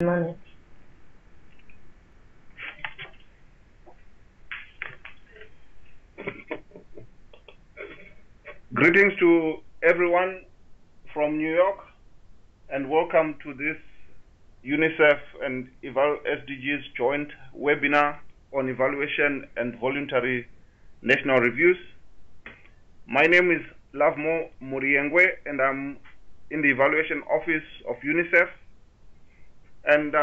Money. Greetings to everyone from New York, and welcome to this UNICEF and SDGs joint webinar on evaluation and voluntary national reviews. My name is Lavmo Muriengwe, and I'm in the evaluation office of UNICEF. And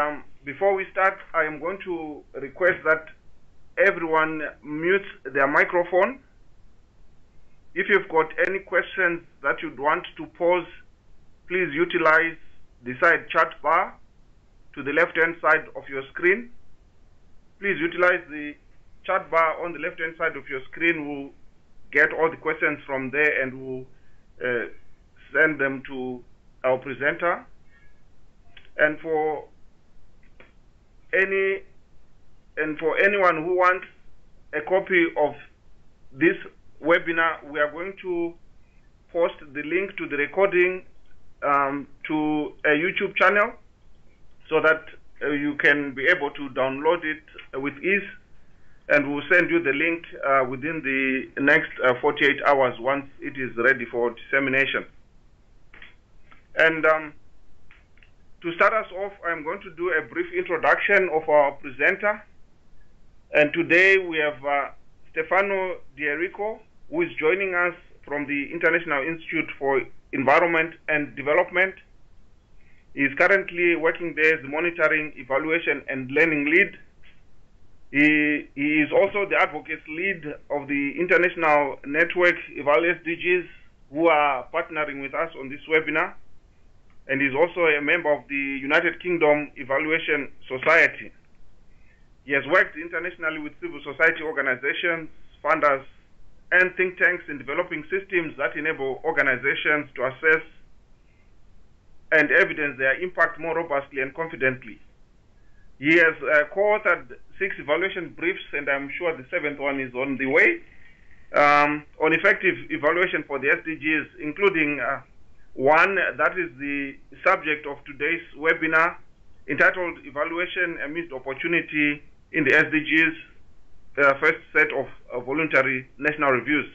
before we start, I am going to request that everyone mute their microphone. If you've got any questions that you'd want to pose, please utilize the side chat bar to the left-hand side of your screen. Please utilize the chat bar on the left-hand side of your screen. We'll get all the questions from there and we'll send them to our presenter. And for anyone who wants a copy of this webinar, we are going to post the link to the recording to a YouTube channel so that you can be able to download it with ease, and we'll send you the link within the next 48 hours once it is ready for dissemination. And to start us off, I'm going to do a brief introduction of our presenter. And today we have Stefano D'Errico, who is joining us from the International Institute for Environment and Development. He is currently working there as the Monitoring, Evaluation and Learning Lead. He is also the Advocates Lead of the International Network EvalSDGs, who are partnering with us on this webinar. And he's also a member of the United Kingdom Evaluation Society. He has worked internationally with civil society organizations, funders, and think tanks in developing systems that enable organizations to assess and evidence their impact more robustly and confidently. He has co-authored 6 evaluation briefs, and I'm sure the 7th one is on the way, on effective evaluation for the SDGs, including one that is the subject of today's webinar, entitled Evaluation Amidst Opportunity in the SDGs, first set of voluntary national reviews.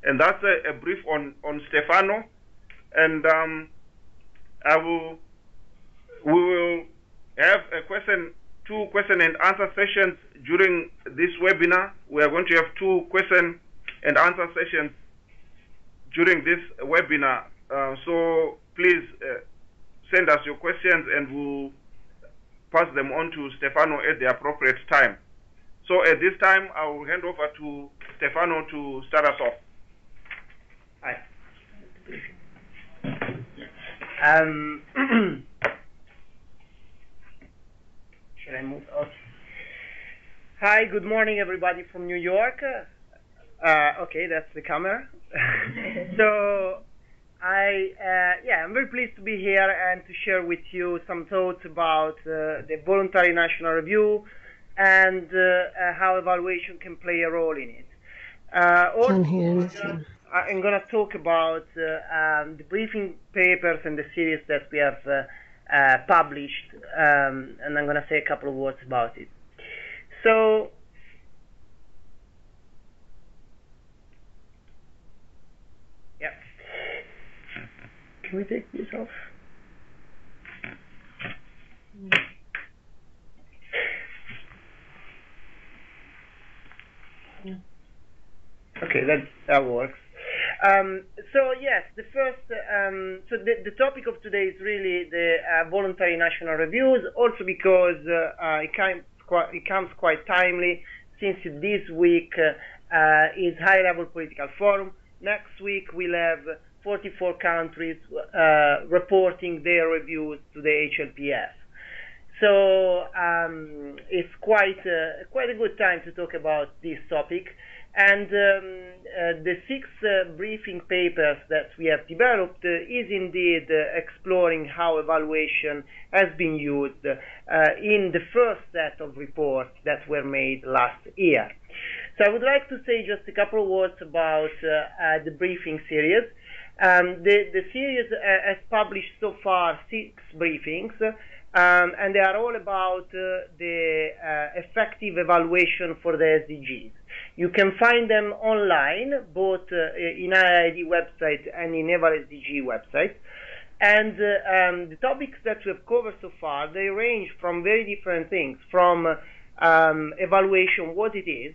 And that's a brief on Stefano. And we will have two question and answer sessions during this webinar. We are going to have 2 question and answer sessions during this webinar. So please send us your questions and we'll pass them on to Stefano at the appropriate time. So at this time, I will hand over to Stefano to start us off. Hi. Should I move? Okay. Hi, good morning, everybody from New York. Okay, that's the camera. So, I'm very pleased to be here and to share with you some thoughts about the voluntary national review and how evaluation can play a role in it. I'm going to talk about the briefing papers and the series that we have published, and I'm going to say a couple of words about it. So, yeah. Can we take this off? Okay, that works. So yes, the first, so the topic of today is really the voluntary national reviews, also because it comes quite timely, since this week is high-level political forum. Next week we'll have 44 countries reporting their reviews to the HLPF. So it's quite a good time to talk about this topic. And the 6 briefing papers that we have developed is indeed exploring how evaluation has been used in the first set of reports that were made last year. So I would like to say just a couple of words about the briefing series. The series has published so far 6 briefings. and they are all about the effective evaluation for the SDGs. You can find them online, both in IIED website and in Eval SDG website. And the topics that we have covered so far, they range from very different things, from evaluation, what it is,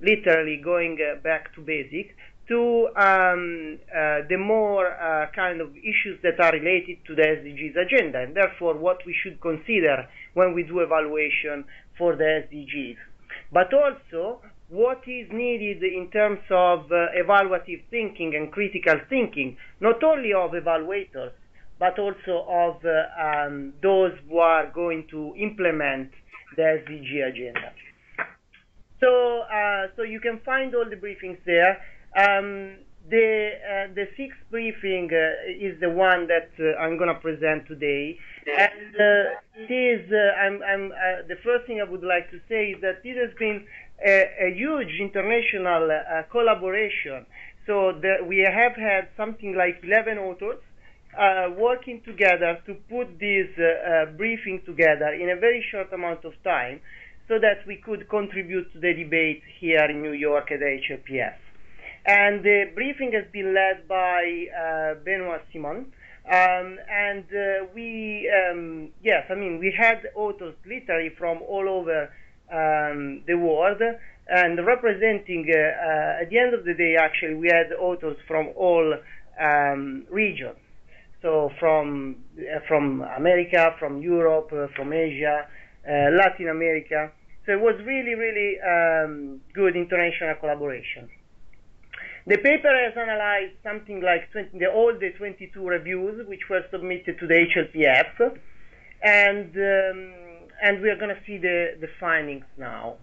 literally going back to basic, to the more kind of issues that are related to the SDGs agenda, and therefore what we should consider when we do evaluation for the SDGs. But also what is needed in terms of evaluative thinking and critical thinking, not only of evaluators, but also of those who are going to implement the SDG agenda. So you can find all the briefings there. The sixth briefing is the one that I'm going to present today, and it is. The first thing I would like to say is that it has been a huge international collaboration. So we have had something like 11 authors working together to put this briefing together in a very short amount of time, so that we could contribute to the debate here in New York at HLPF. And the briefing has been led by Benoit Simon, and we had authors literally from all over the world, and representing, at the end of the day, actually, we had authors from all regions. So from America, from Europe, from Asia, Latin America. So it was really, really good international collaboration. The paper has analyzed something like all the 22 reviews which were submitted to the HLPF, and we are going to see the findings now.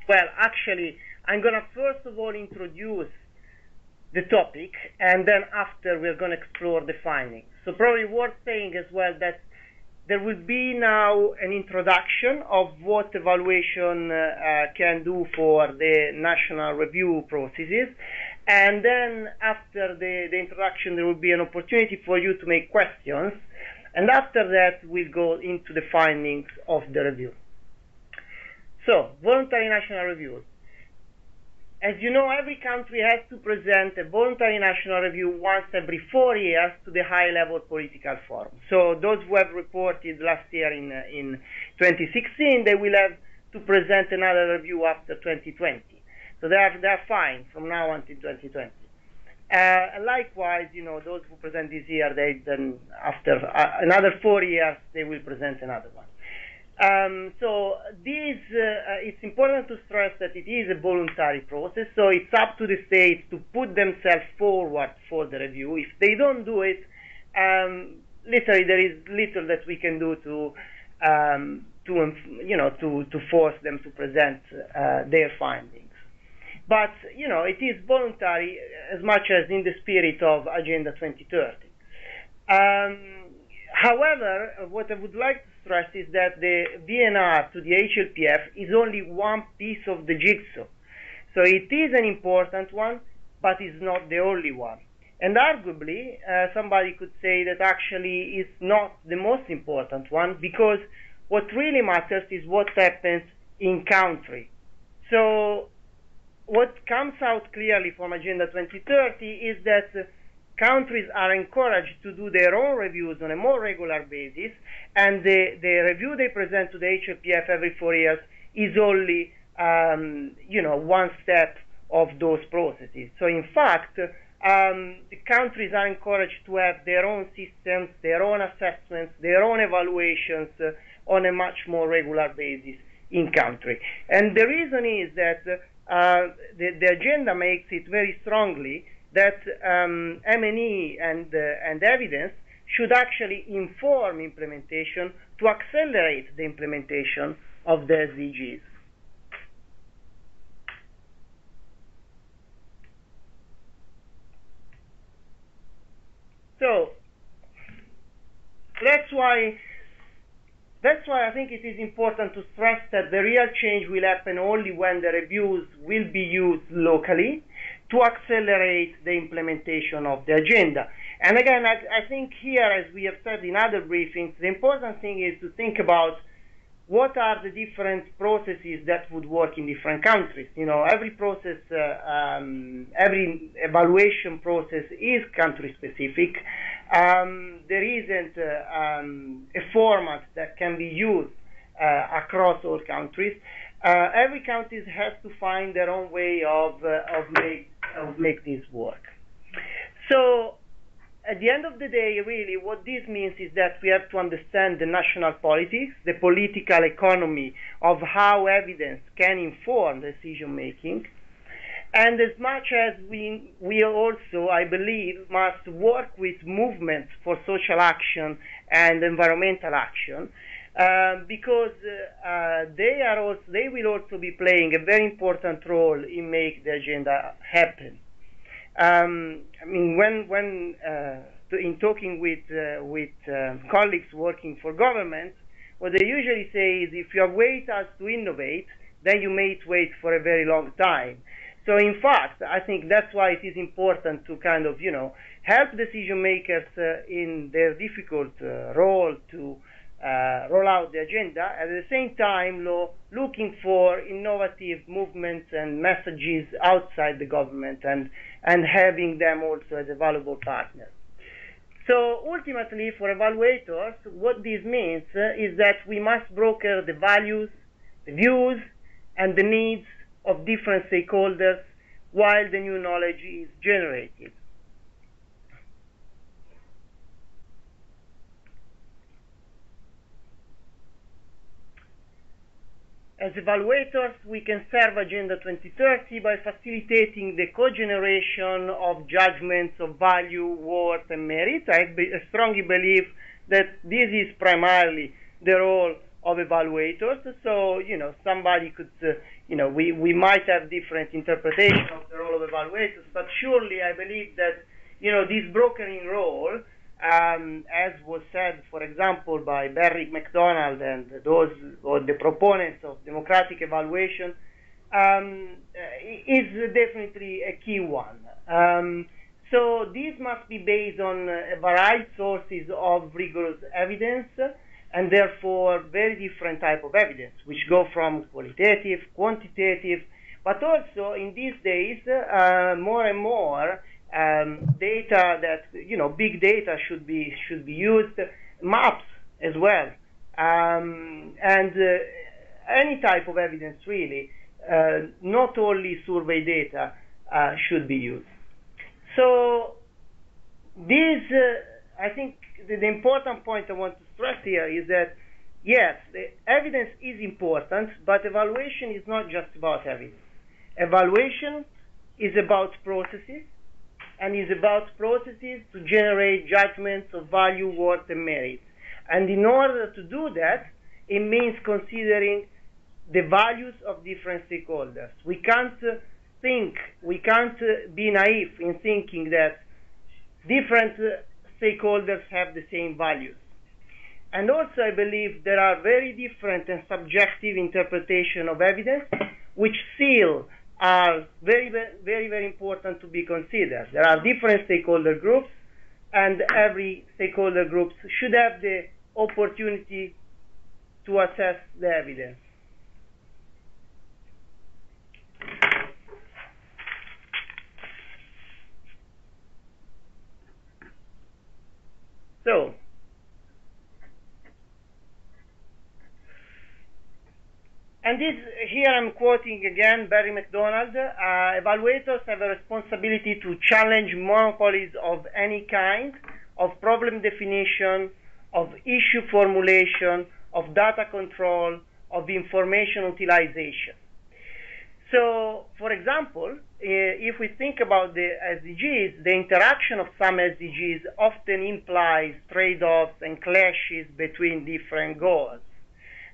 Well, actually, I'm going to first of all introduce the topic, and then after we're going to explore the findings. So probably worth saying as well that there will be now an introduction of what evaluation can do for the national review processes, and then after the introduction there will be an opportunity for you to make questions, and after that we'll go into the findings of the review. So, voluntary national reviews. As you know, every country has to present a voluntary national review once every 4 years to the high-level political forum. So those who have reported last year in 2016, they will have to present another review after 2020. So they're fine from now until 2020. And likewise, you know, those who present this year, they then after another 4 years, they will present another one. So it's important to stress that it is a voluntary process, so it's up to the states to put themselves forward for the review. If they don't do it, literally there is little that we can do to force them to present their findings. But, you know, it is voluntary as much as in the spirit of Agenda 2030. However, what I would like to stress is that the VNR to the HLPF is only one piece of the jigsaw. So it is an important one, but it's not the only one. And arguably, somebody could say that actually it's not the most important one, because what really matters is what happens in country. So what comes out clearly from Agenda 2030 is that countries are encouraged to do their own reviews on a more regular basis, and the review they present to the HLPF every 4 years is only one step of those processes. So in fact, the countries are encouraged to have their own systems, their own assessments, their own evaluations on a much more regular basis in country. And the reason is that the agenda makes it very strongly that M&E and evidence should actually inform implementation to accelerate the implementation of the SDGs. So that's why I think it is important to stress that the real change will happen only when the reviews will be used locally to accelerate the implementation of the agenda. And again, I think here, as we have said in other briefings, the important thing is to think about what are the different processes that would work in different countries. You know, every process, every evaluation process is country specific. There isn't a format that can be used across all countries. Every country has to find their own way of make this work. So, at the end of the day, really, what this means is that we have to understand the national politics, the political economy of how evidence can inform decision making, and as much as we also, I believe, must work with movements for social action and environmental action, because they will also be playing a very important role in making the agenda happen. I mean, when in talking with colleagues working for governments, what they usually say is, if you wait us to innovate, then you may wait for a very long time. So, in fact, I think that's why it is important to kind of, help decision makers in their difficult role to roll out the agenda, at the same time looking for innovative movements and messages outside the government and having them also as a valuable partner. So ultimately, for evaluators, what this means is that we must broker the values, the views, and the needs of different stakeholders while the new knowledge is generated. As evaluators, we can serve Agenda 2030 by facilitating the co-generation of judgments of value, worth, and merit. I strongly believe that this is primarily the role of evaluators. So, somebody could, we might have different interpretation of the role of evaluators, but surely I believe that, this brokering role, as was said, for example, by Berrick McDonald and those or the proponents of democratic evaluation, is definitely a key one. So these must be based on a variety of sources of rigorous evidence, and therefore very different type of evidence, which go from qualitative, quantitative, but also in these days, more and more, data that, big data should be used, maps as well, and any type of evidence really, not only survey data should be used. So this, I think the important point I want to stress here is that, yes, the evidence is important, but evaluation is not just about evidence. Evaluation is about processes, and is about processes to generate judgments of value, worth, and merit. And in order to do that, it means considering the values of different stakeholders. We can't be naive in thinking that different stakeholders have the same values. And also, I believe there are very different and subjective interpretation of evidence, which still are very, very, very important to be considered. There are different stakeholder groups, and every stakeholder group should have the opportunity to assess the evidence. So, and this, here I'm quoting again Barry McDonald, evaluators have a responsibility to challenge monopolies of any kind, of problem definition, of issue formulation, of data control, of information utilization. So, for example, if we think about the SDGs, the interaction of some SDGs often implies trade-offs and clashes between different goals.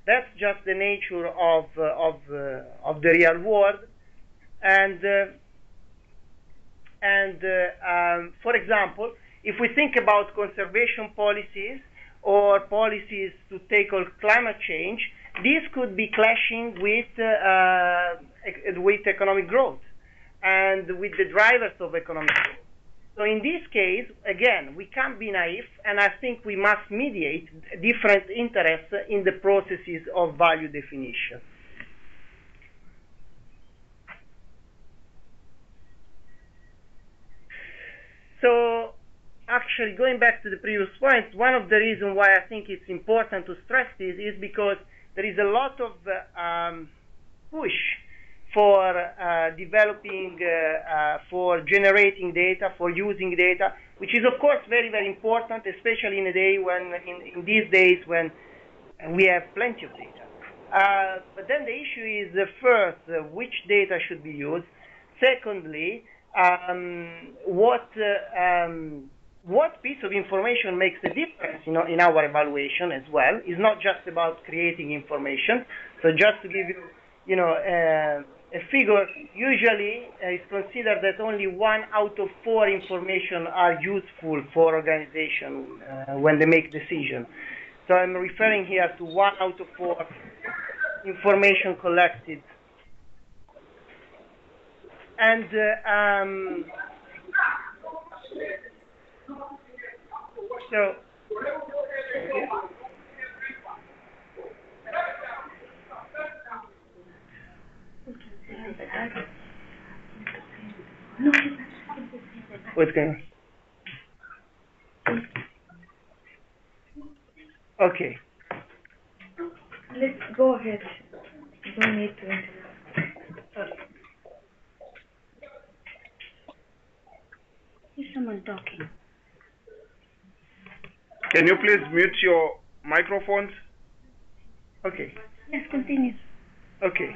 That's just the nature of the real world, and for example, if we think about conservation policies or policies to tackle climate change, this could be clashing with economic growth and with the drivers of economic growth. So in this case, again, we can't be naive, and I think we must mediate different interests in the processes of value definition. So actually, going back to the previous point, one of the reasons why I think it's important to stress this is because there is a lot of push for developing, for generating data, for using data, which is of course very, very important, especially in a day when, in these days when we have plenty of data. But then the issue is first, which data should be used? Secondly, what piece of information makes a difference, in our evaluation as well? It's not just about creating information. So just to give you, a figure, usually it's considered that only 1 out of 4 information are useful for organization when they make decisions. So I'm referring here to 1 out of 4 information collected. And so what's going on? Okay. Let's go ahead. You don't need to interrupt. Is someone talking? Can you please mute your microphones? Okay. Yes, continue. Okay.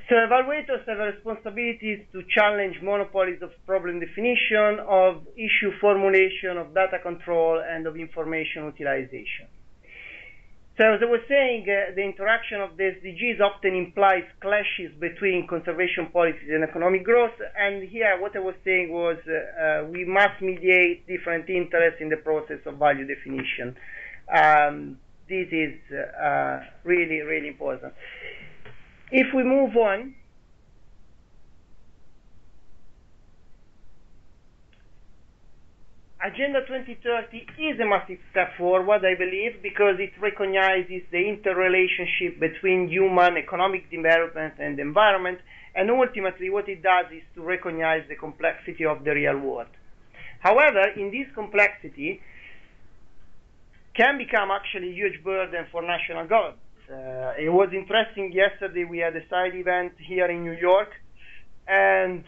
So evaluators have a responsibility to challenge monopolies of problem definition, of issue formulation, of data control, and of information utilization. So as I was saying, the interaction of the SDGs often implies clashes between conservation policies and economic growth. And here what I was saying was we must mediate different interests in the process of value definition. This is really, really important. If we move on, Agenda 2030 is a massive step forward, I believe, because it recognizes the interrelationship between human economic development and the environment, and ultimately what it does is to recognize the complexity of the real world. However, in this complexity can become actually a huge burden for national governments. It was interesting, yesterday we had a side event here in New York, and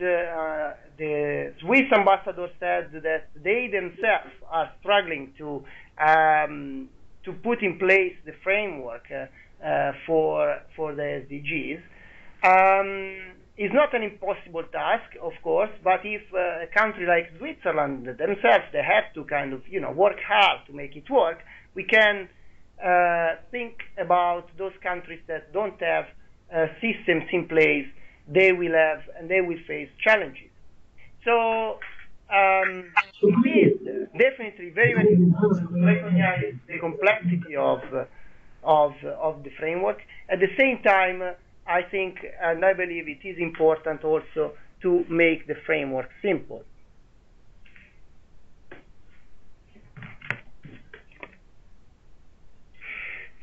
the Swiss ambassador said that they themselves are struggling to put in place the framework for the SDGs. It's not an impossible task, of course, but if a country like Switzerland themselves, they have to kind of, work hard to make it work, we can think about those countries that don't have systems in place. They will have and they will face challenges. So it is definitely very, very important to recognize the complexity of the framework. At the same time, I think and I believe it is important also to make the framework simple.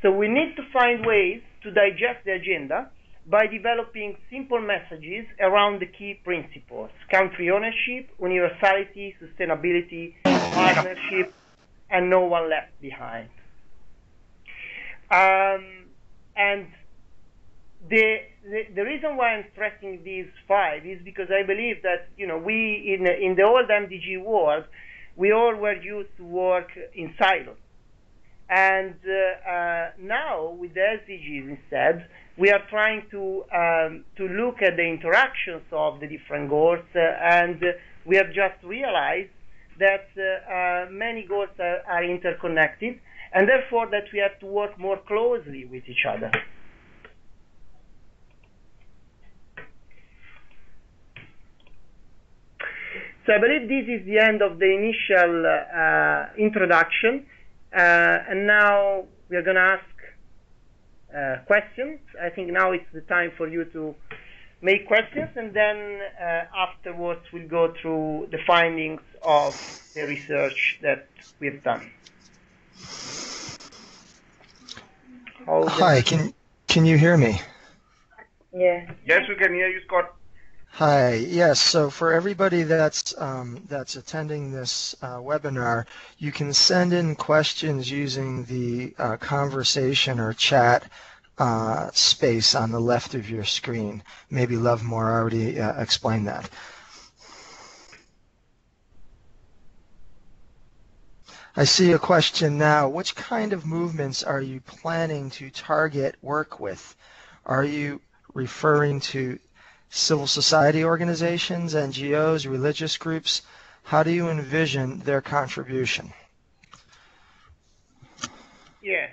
So we need to find ways to digest the agenda by developing simple messages around the key principles: country ownership, universality, sustainability, partnership, and no one left behind. And the reason why I'm stressing these 5 is because I believe that, we in the old MDG world, we all were used to work in silos. And now with the SDGs instead, we are trying to look at the interactions of the different goals, and we have just realized that many goals are interconnected, and therefore that we have to work more closely with each other. So I believe this is the end of the initial introduction. And now we are going to ask questions. I think now it's the time for you to make questions, and then afterwards we'll go through the findings of the research that we've done. Hi, can you hear me? Yeah. Yes, we can hear you, Scott. Hi. Yes. So for everybody that's attending this webinar, you can send in questions using the conversation or chat space on the left of your screen. Maybe Lovemore already explained that. I see a question now. Which kind of movements are you planning to target work with? Are you referring to civil society organizations, NGOs, religious groups? How do you envision their contribution? Yeah,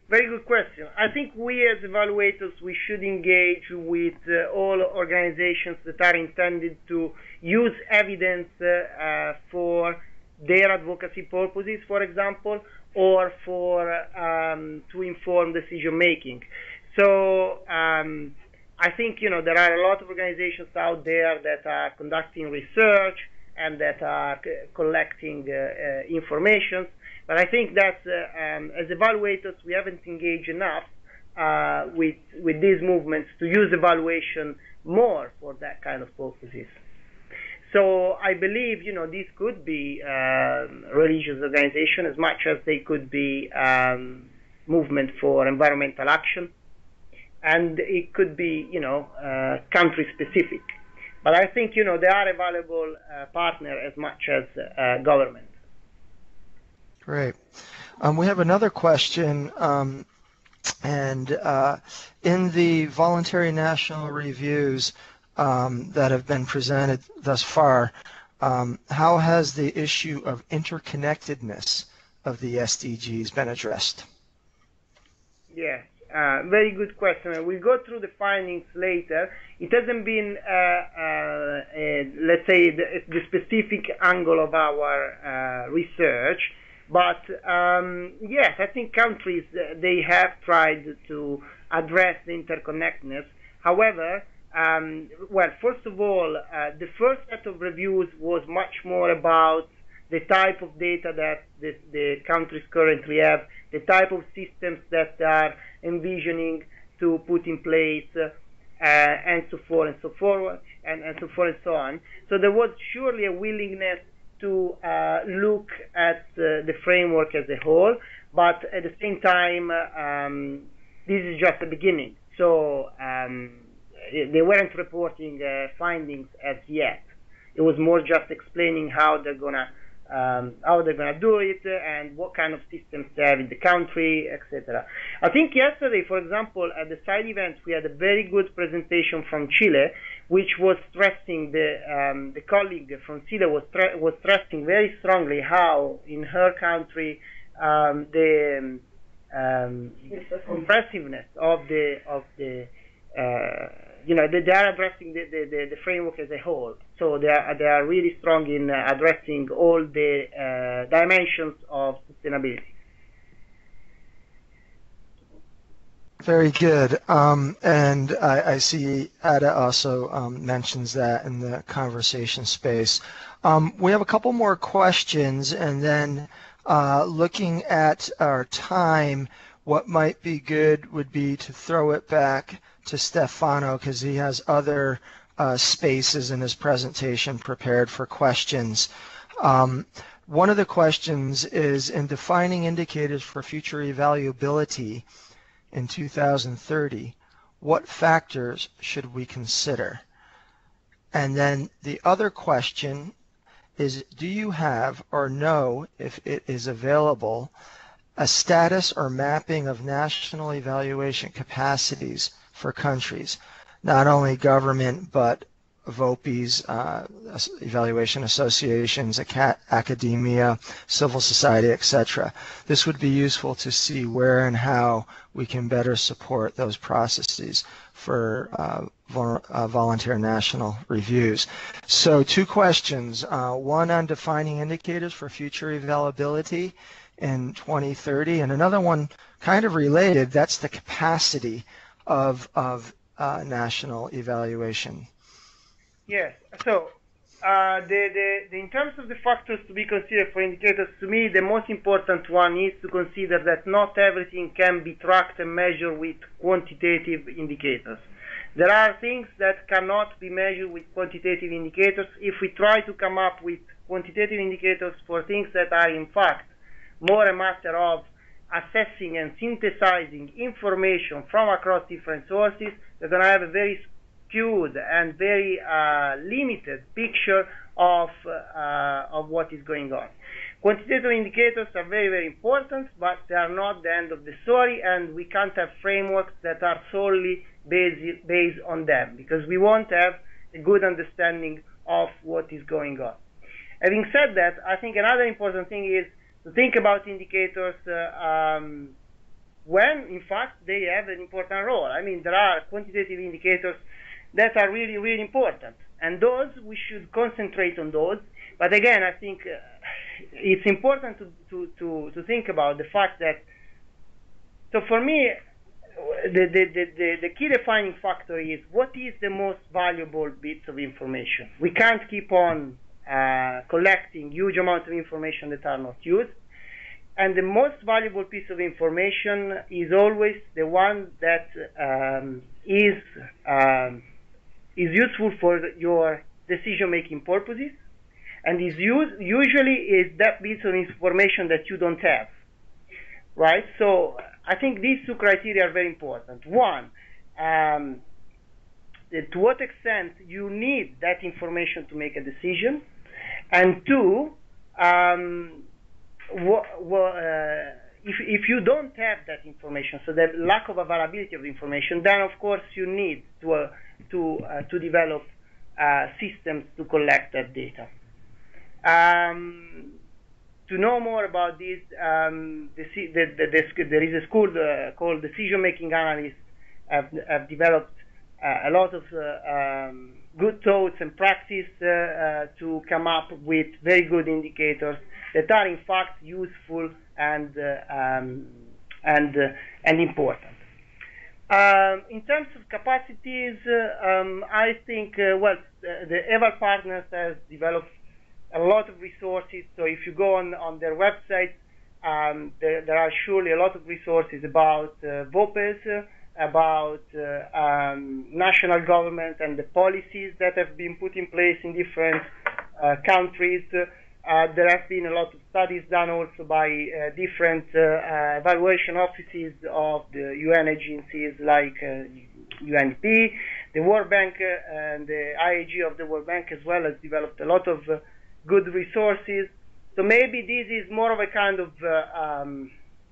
very good question. I think we as evaluators, we should engage with all organizations that are intended to use evidence for their advocacy purposes, for example, or for to inform decision making. So I think, you know, there are a lot of organizations out there that are conducting research and that are collecting information, but I think that as evaluators we haven't engaged enough with these movements to use evaluation more for that kind of purposes. So I believe, you know, these could be religious organizations as much as they could be movement for environmental action. And it could be, you know, country specific. But I think, you know, they are a valuable partner as much as government. Great. We have another question, and in the voluntary national reviews that have been presented thus far, how has the issue of interconnectedness of the SDGs been addressed? Yeah. Very good question. We'll go through the findings later. It hasn't been, let's say, the specific angle of our research, but yes, I think countries, they have tried to address the interconnectedness. However, well, first of all, the first set of reviews was much more about the type of data that the countries currently have, the type of systems that they are envisioning to put in place, and so forth and so forth, and so forth and so on. So there was surely a willingness to look at the framework as a whole, but at the same time, this is just the beginning. So they weren't reporting findings as yet. It was more just explaining how they're gonna do it and what kind of systems they have in the country, etc. I think yesterday, for example, at the side event, we had a very good presentation from Chile, which was stressing the colleague from Chile was stressing very strongly how in her country the comprehensiveness of the you know, they are addressing the framework as a whole. So they are really strong in addressing all the dimensions of sustainability. Very good. And I see Ada also mentions that in the conversation space. We have a couple more questions, and then looking at our time, what might be good would be to throw it back to Stefano, because he has other spaces in his presentation prepared for questions. One of the questions is, in defining indicators for future evaluability in 2030, what factors should we consider? And then the other question is, do you have or know if it is available a status or mapping of national evaluation capacities for countries, not only government, but VOPEs, evaluation associations, academia, civil society, etc. This would be useful to see where and how we can better support those processes for volunteer national reviews. So 2 questions, one on defining indicators for future availability in 2030, and another one kind of related, that's the capacity of national evaluation? Yes. So, in terms of the factors to be considered for indicators, to me, the most important one is to consider that not everything can be tracked and measured with quantitative indicators. There are things that cannot be measured with quantitative indicators. If we try to come up with quantitative indicators for things that are, in fact, more a matter of assessing and synthesizing information from across different sources, they're going to have a very skewed and very limited picture of what is going on. Quantitative indicators are very, very important, but they are not the end of the story, and we can't have frameworks that are solely based on them, because we won't have a good understanding of what is going on. Having said that, I think another important thing is to think about indicators when, in fact, they have an important role. I mean, there are quantitative indicators that are really, really important, and those, we should concentrate on those. But again, I think it's important to think about the fact that, so for me, the key defining factor is what is the most valuable bits of information. We can't keep on collecting huge amounts of information that are not used. And the most valuable piece of information is always the one that is useful for your decision-making purposes, and usually is that piece of information that you don't have, right? So I think these two criteria are very important. One, to what extent you need that information to make a decision, and two, if you don't have that information, so the lack of availability of information, then of course you need to develop systems to collect that data. To know more about this, there is a school called Decision Making Analysts have developed a lot of good thoughts and practice to come up with very good indicators that are in fact useful and important. In terms of capacities, I think the EVAL Partners has developed a lot of resources. So if you go on their website, there are surely a lot of resources about VOPEs, about national government and the policies that have been put in place in different countries. There have been a lot of studies done also by different evaluation offices of the UN agencies like UNDP. The World Bank and the IAG of the World Bank as well has developed a lot of good resources. So maybe this is more of a kind of,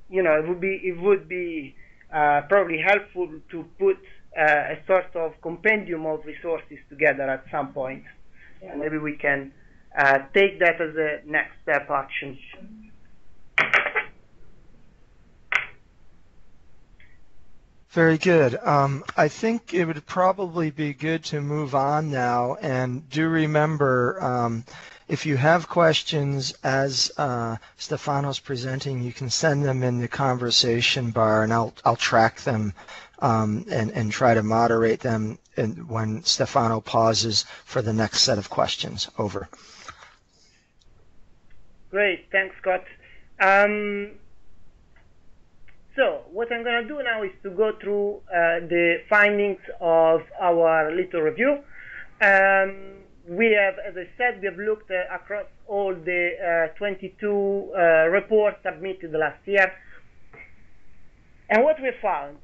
it would be probably helpful to put a sort of compendium of resources together at some point. And maybe we can take that as a next step action. Very good. I think it would probably be good to move on now, and do remember, if you have questions as Stefano's presenting, you can send them in the conversation bar, and I'll track them and try to moderate them when Stefano pauses for the next set of questions. Over. Great, thanks, Scott. So what I'm going to do now is to go through the findings of our little review. We have, as I said, we have looked across all the 22 reports submitted last year. And what we found,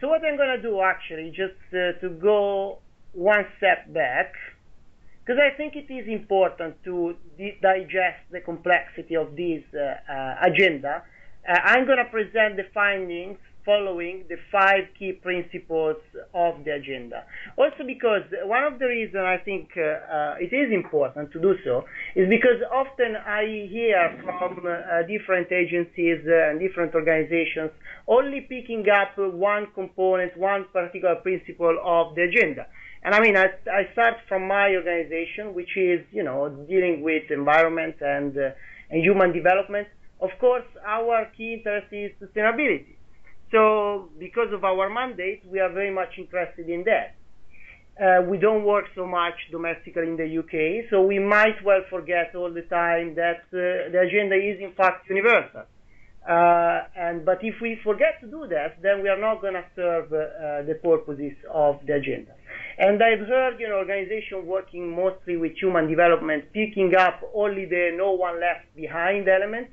so what I'm going to do actually, just to go one step back, because I think it is important to digest the complexity of this agenda. I'm going to present the findings following the 5 key principles of the agenda. Also because one of the reasons I think it is important to do so is because often I hear from different agencies and different organizations only picking up one component, one particular principle of the agenda. And I mean, I start from my organization, which is, dealing with environment and human development. Of course, our key interest is sustainability. So because of our mandate, we are very much interested in that. We don't work so much domestically in the UK, so we might well forget all the time that the agenda is in fact universal. But if we forget to do that, then we are not going to serve the purposes of the agenda. And I've heard, organizations working mostly with human development picking up only the no one left behind element,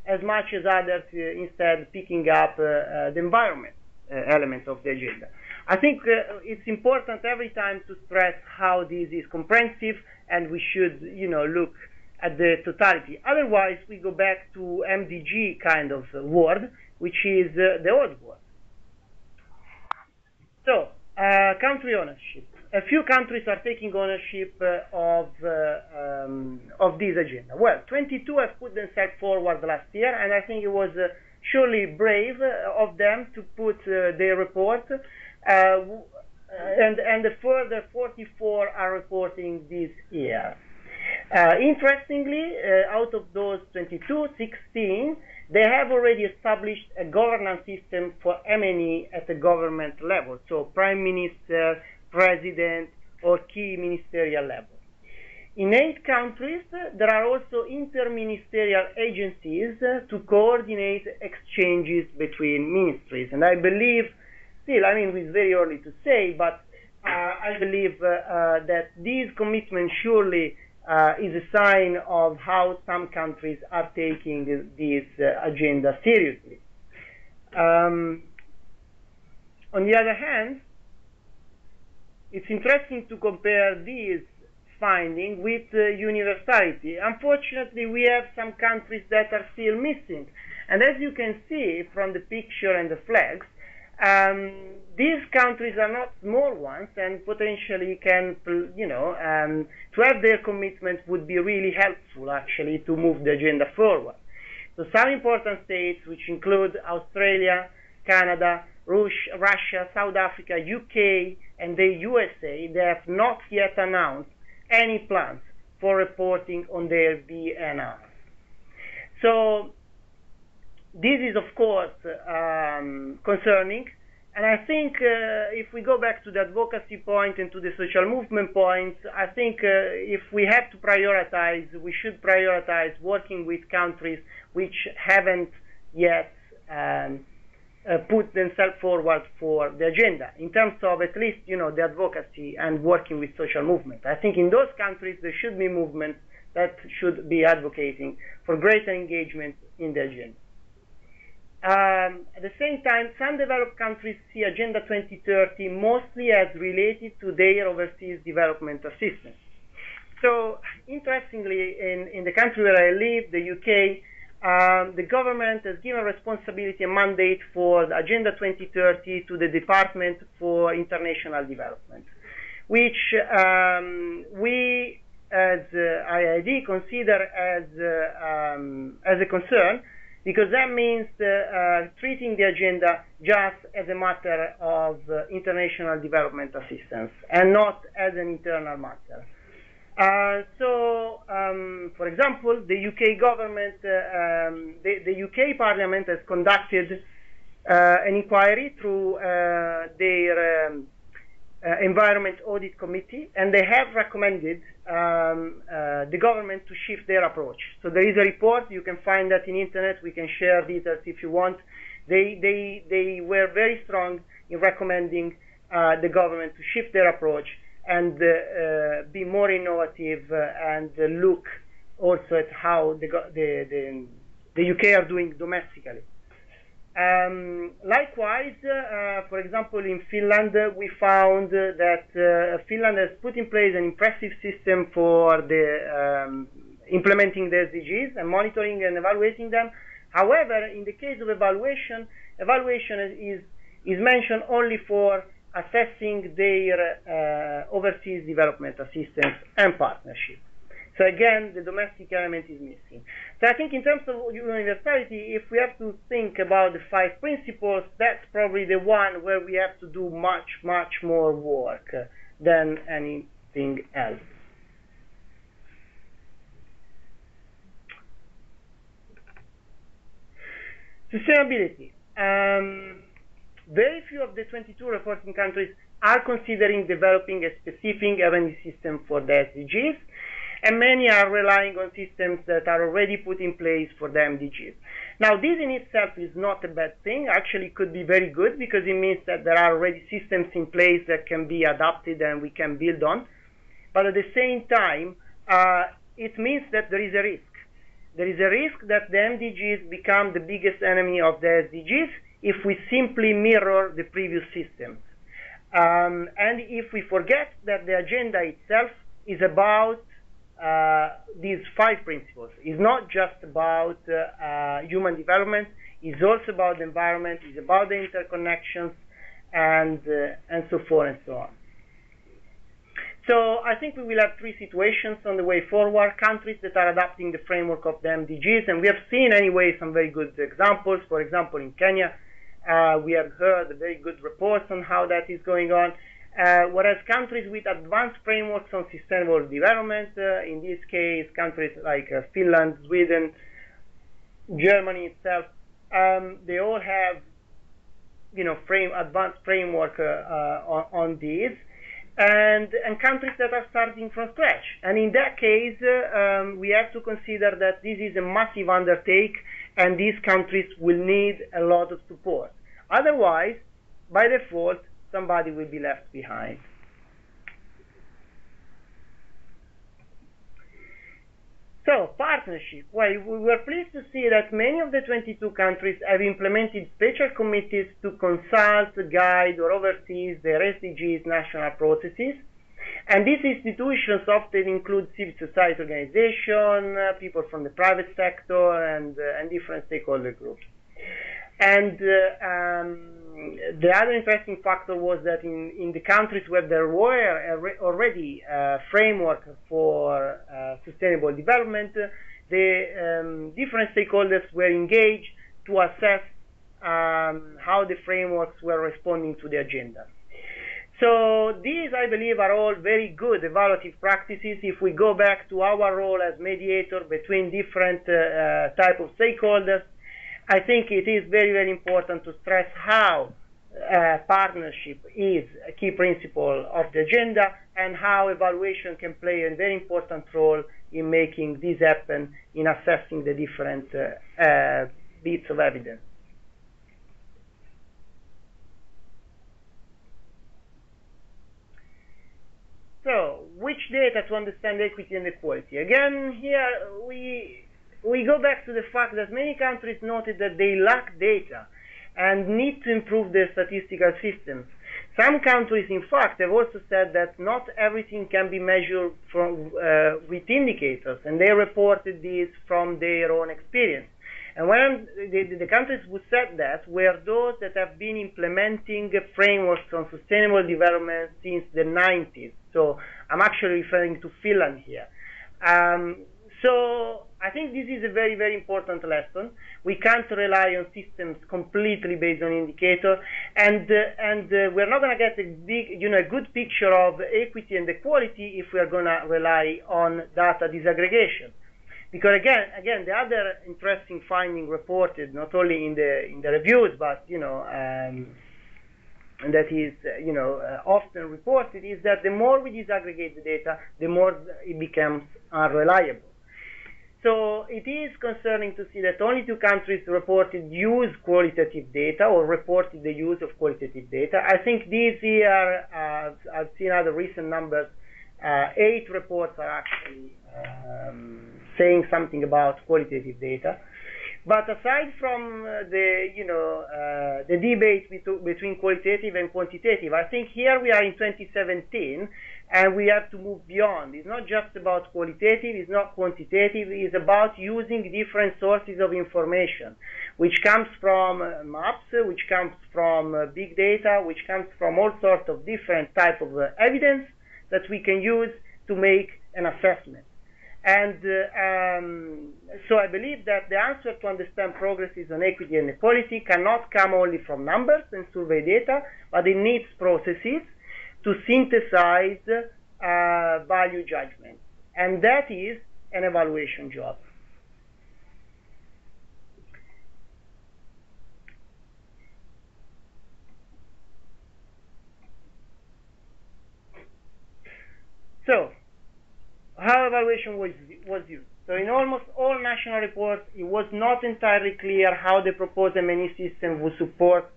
as much as others instead picking up the environment element of the agenda. I think it's important every time to stress how this is comprehensive, and we should, look at the totality. Otherwise, we go back to MDG kind of word, which is the old word. So, country ownership. A few countries are taking ownership of this agenda. Well, 22 have put themselves forward last year, and I think it was surely brave of them to put their report. And a further 44 are reporting this year. Interestingly, out of those 22, 16, they have already established a governance system for M&E at the government level, so prime minister, president, or key ministerial level. In 8 countries, there are also interministerial agencies to coordinate exchanges between ministries. And I believe, still, it's very early to say, but I believe that this commitment surely is a sign of how some countries are taking this agenda seriously. On the other hand, it's interesting to compare these findings with universality. Unfortunately, we have some countries that are still missing. And as you can see from the picture and the flags, these countries are not small ones, and potentially can, to have their commitment would be really helpful, actually, to move the agenda forward. So some important states, which include Australia, Canada, Russia, South Africa, UK, and the USA, they have not yet announced any plans for reporting on their BNR. So this is, of course, concerning. And I think if we go back to the advocacy point and to the social movement points, I think if we have to prioritize, we should prioritize working with countries which haven't yet put themselves forward for the agenda, in terms of at least, the advocacy and working with social movement. I think in those countries there should be movements that should be advocating for greater engagement in the agenda. At the same time, some developed countries see Agenda 2030 mostly as related to their overseas development assistance. So, interestingly, in the country where I live, the UK, the government has given responsibility and mandate for the Agenda 2030 to the Department for International Development, which we as IIED consider as a concern, because that means treating the agenda just as a matter of international development assistance and not as an internal matter. For example, the UK government, the UK Parliament has conducted an inquiry through their Environment Audit Committee, and they have recommended the government to shift their approach. So there is a report, you can find that in internet, we can share details if you want. They were very strong in recommending the government to shift their approach and be more innovative and look also at how the UK are doing domestically. Likewise, for example, in Finland, we found that Finland has put in place an impressive system for the implementing the SDGs and monitoring and evaluating them. However, in the case of evaluation is mentioned only for assessing their overseas development assistance and partnership. So again, the domestic element is missing. So I think in terms of universality, if we have to think about the 5 principles, that's probably the one where we have to do much, much more work than anything else. Sustainability. very few of the 22 reporting countries are considering developing a specific R&D system for the SDGs, and many are relying on systems that are already put in place for the MDGs. Now, this in itself is not a bad thing. Actually, it could be very good because it means that there are already systems in place that can be adapted and we can build on. But at the same time, it means that there is a risk. There is a risk that the MDGs become the biggest enemy of the SDGs if we simply mirror the previous systems. And if we forget that the agenda itself is about these 5 principles. It's not just about human development, it's also about the environment, it's about the interconnections, and so forth and so on. So I think we will have 3 situations on the way forward: countries that are adapting the framework of the MDGs, and we have seen anyway some very good examples. For example, in Kenya, we have heard very good reports on how that is going on. Whereas countries with advanced frameworks on sustainable development, in this case countries like Finland, Sweden, Germany itself, they all have, advanced framework on these, and countries that are starting from scratch. And in that case, we have to consider that this is a massive undertaking, and these countries will need a lot of support. Otherwise, by default, somebody will be left behind. So, partnership. Well, we were pleased to see that many of the 22 countries have implemented special committees to consult, guide, or oversee their SDGs national processes. And these institutions often include civil society organizations, people from the private sector, and different stakeholder groups. And the other interesting factor was that in the countries where there were already a framework for sustainable development, the different stakeholders were engaged to assess how the frameworks were responding to the agenda. So these, I believe, are all very good evaluative practices. If we go back to our role as mediator between different type of stakeholders, I think it is very, very important to stress how partnership is a key principle of the agenda, and how evaluation can play a very important role in making this happen, in assessing the different bits of evidence. So, which data to understand equity and equality? Again, here we go back to the fact that many countries noted that they lack data and need to improve their statistical systems. Some countries, in fact, have also said that not everything can be measured with indicators, and they reported this from their own experience. And when the countries who said that were those that have been implementing frameworks on sustainable development since the 90s. So I'm actually referring to Finland here. So I think this is a very, very important lesson. We can't rely on systems completely based on indicators, and we're not going to get a good picture of equity and equality if we are going to rely on data disaggregation. Because again, the other interesting finding reported not only in the reviews, but and that is often reported, is that the more we disaggregate the data, the more it becomes unreliable. So it is concerning to see that only 2 countries reported use qualitative data, or reported the use of qualitative data. I think this year, I've seen other recent numbers, 8 reports are actually saying something about qualitative data. But aside from the debate between qualitative and quantitative, I think here we are in 2017, and we have to move beyond. It's not just about qualitative, it's not quantitative, it's about using different sources of information, which comes from maps, which comes from big data, which comes from all sorts of different type of evidence that we can use to make an assessment. And so I believe that the answer to understand progresses on equity and equality cannot come only from numbers and survey data, but it needs processes to synthesize value judgment. And that is an evaluation job. evaluation was used. So in almost all national reports, it was not entirely clear how the proposed M&E system would support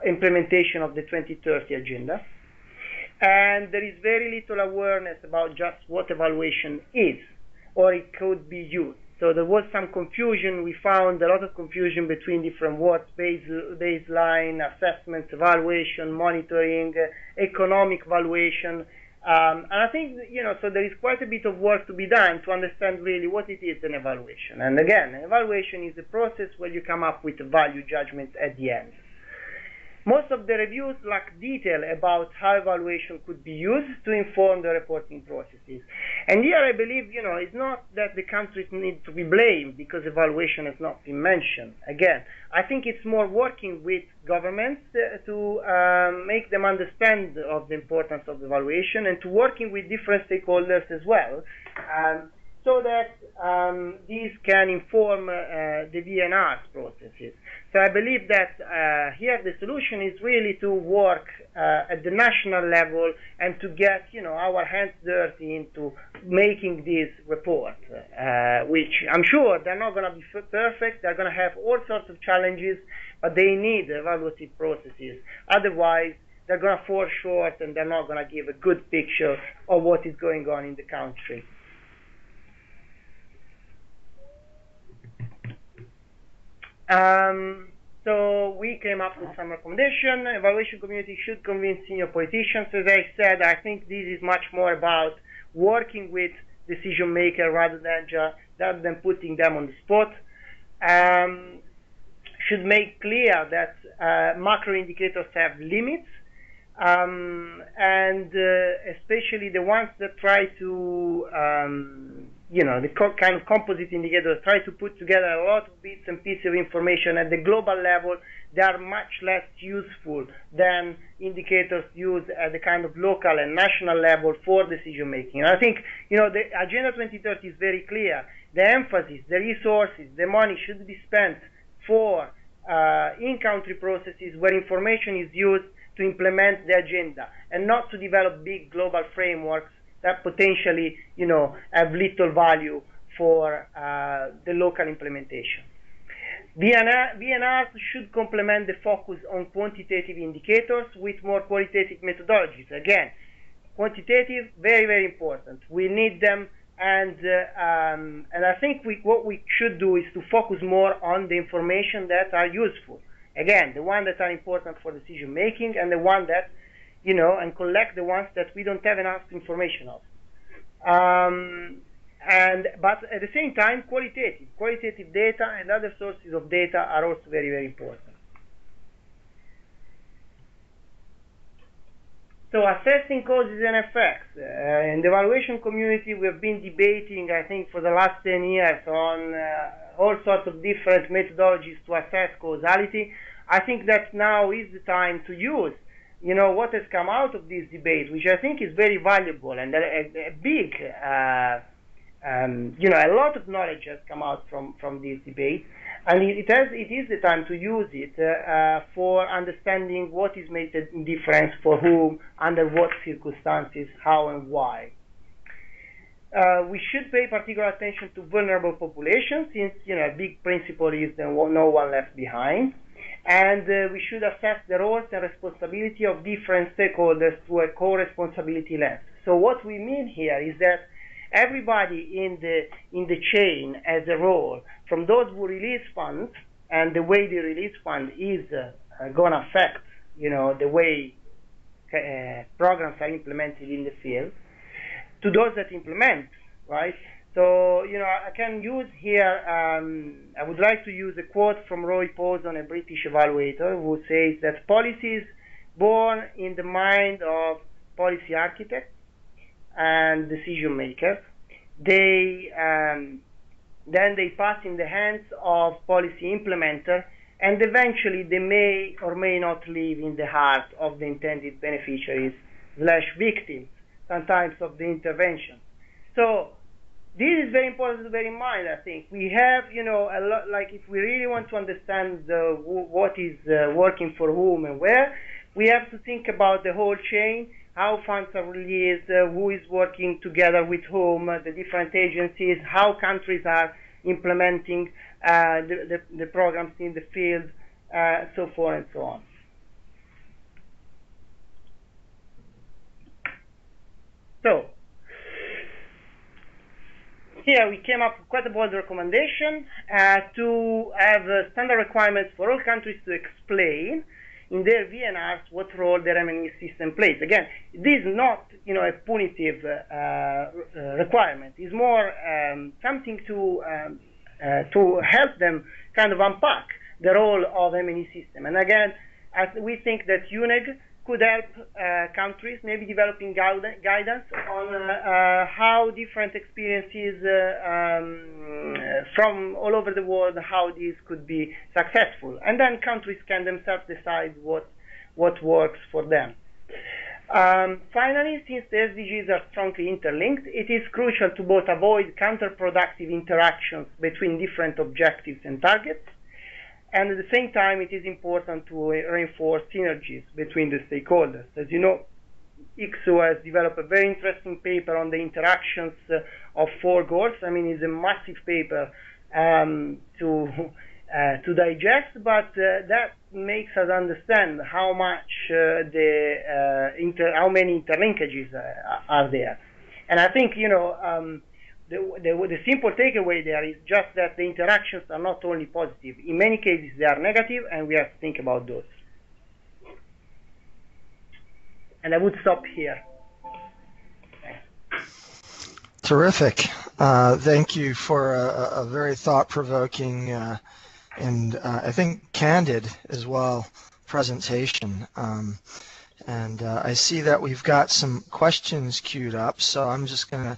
implementation of the 2030 agenda. And there is very little awareness about just what evaluation is, or it could be used. So there was some confusion. We found a lot of confusion between different words: baseline, assessment, evaluation, monitoring, economic valuation. And I think, so there is quite a bit of work to be done to understand really what it is an evaluation. And again, an evaluation is a process where you come up with a value judgment at the end. Most of the reviews lack detail about how evaluation could be used to inform the reporting processes. And here I believe, it's not that the countries need to be blamed because evaluation has not been mentioned. Again, I think it's more working with governments to make them understand of the importance of evaluation, and to working with different stakeholders as well, so that these can inform the VNR's processes. So I believe that here the solution is really to work at the national level and to get our hands dirty into making this report, which I'm sure they're not going to be perfect. They're going to have all sorts of challenges, but they need evaluative processes. Otherwise, they're going to fall short and they're not going to give a good picture of what is going on in the country. So we came up with some recommendations. Evaluation community should convince senior politicians. As I said, I think this is much more about working with decision makers rather than putting them on the spot. Should make clear that macro indicators have limits, and especially the ones that try to the kind of composite indicators try to put together a lot of bits and pieces of information at the global level. They are much less useful than indicators used at the kind of local and national level for decision making. And I think, the Agenda 2030 is very clear. The emphasis, the resources, the money should be spent for in-country processes where information is used to implement the agenda, and not to develop big global frameworks that potentially, have little value for the local implementation. VNRs should complement the focus on quantitative indicators with more qualitative methodologies. Again, quantitative, very, very important. We need them, and I think what we should do is to focus more on the information that are useful. Again, the ones that are important for decision making, and the one that, and collect the ones that we don't have enough information of. But at the same time, qualitative data and other sources of data are also very, very important. So assessing causes and effects. In the evaluation community, we have been debating, I think, for the last 10 years on all sorts of different methodologies to assess causality. I think that now is the time to use, what has come out of this debate, which I think is very valuable, and a big, a lot of knowledge has come out from this debate, and it is the time to use it for understanding what is made the difference for whom, under what circumstances, how and why. We should pay particular attention to vulnerable populations, since a big principle is that no one left behind. And we should assess the roles and responsibility of different stakeholders through a co-responsibility lens. So what we mean here is that everybody in the chain has a role, from those who release funds, and the way they release funds is going to affect the way programs are implemented in the field, to those that implement, right? So, I can use here, I would like to use a quote from Roy Poson, a British evaluator, who says that policies born in the mind of policy architects and decision makers, then they pass in the hands of policy implementers, and eventually they may or may not live in the heart of the intended beneficiaries / victims, sometimes, of the intervention. So this is very important to bear in mind. I think we have, a lot, like, if we really want to understand what is working for whom and where, we have to think about the whole chain. how funds are released, who is working together with whom, the different agencies, how countries are implementing the programs in the field, so forth and so on. So, here we came up with quite a bold recommendation to have standard requirements for all countries to explain in their VNRs what role their MNE system plays. Again, this is not, a punitive requirement. It's more something to help them kind of unpack the role of MNE system. And again, we think that UNEG could help countries maybe developing guidance on how different experiences from all over the world, how these could be successful. And then countries can themselves decide what works for them. Finally, since the SDGs are strongly interlinked, it is crucial to both avoid counterproductive interactions between different objectives and targets, and at the same time, it is important to reinforce synergies between the stakeholders. As you know, ICSO has developed a very interesting paper on the interactions of 4 goals. I mean, it's a massive paper to digest, but that makes us understand how much how many interlinkages are there. And I think, the simple takeaway there is just that the interactions are not only positive. In many cases, they are negative, and we have to think about those. And I would stop here. Terrific. Thank you for a very thought-provoking and I think candid as well presentation. And I see that we've got some questions queued up, so I'm just going to